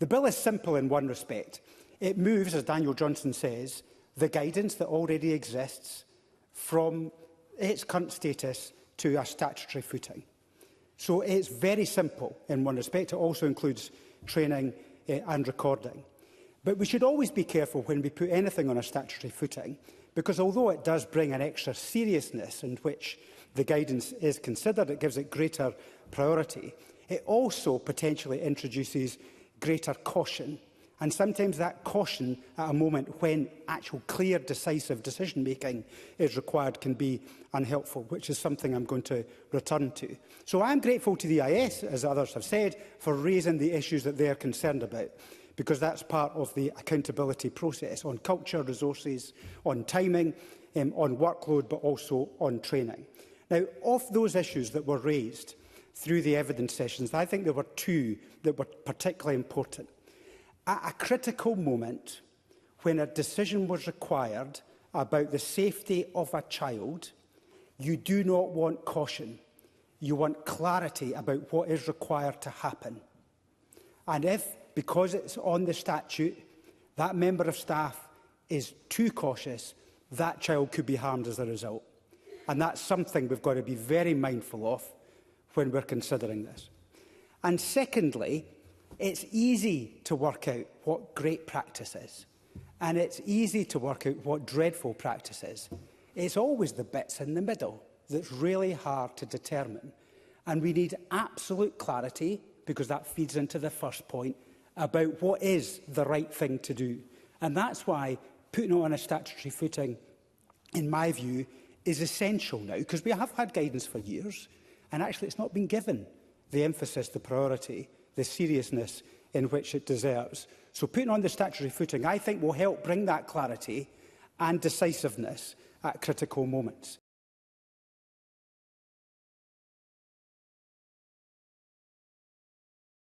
The bill is simple in one respect. It moves, as Daniel Johnson says, the guidance that already exists from its current status to a statutory footing. So it's very simple in one respect. It also includes training and recording. But we should always be careful when we put anything on a statutory footing, because although it does bring an extra seriousness in which the guidance is considered, it gives it greater priority, it also potentially introduces greater caution. And sometimes that caution at a moment when actual clear, decisive decision-making is required can be unhelpful, which is something I'm going to return to. So I'm grateful to the EIS, as others have said, for raising the issues that they're concerned about, because that's part of the accountability process on culture, resources, on timing, on workload, but also on training. Now, of those issues that were raised through the evidence sessions, I think there were two that were particularly important. At a critical moment, when a decision was required about the safety of a child, you do not want caution. You want clarity about what is required to happen. And if, because it's on the statute, that member of staff is too cautious, that child could be harmed as a result. And that's something we've got to be very mindful of when we're considering this. And secondly, it's easy to work out what great practice is, and it's easy to work out what dreadful practice is. It's always the bits in the middle that's really hard to determine. And we need absolute clarity, because that feeds into the first point, about what is the right thing to do. And that's why putting it on a statutory footing, in my view, is essential now, because we have had guidance for years, and actually it's not been given the emphasis, the priority, the seriousness in which it deserves. So putting on the statutory footing, I think, will help bring that clarity and decisiveness at critical moments.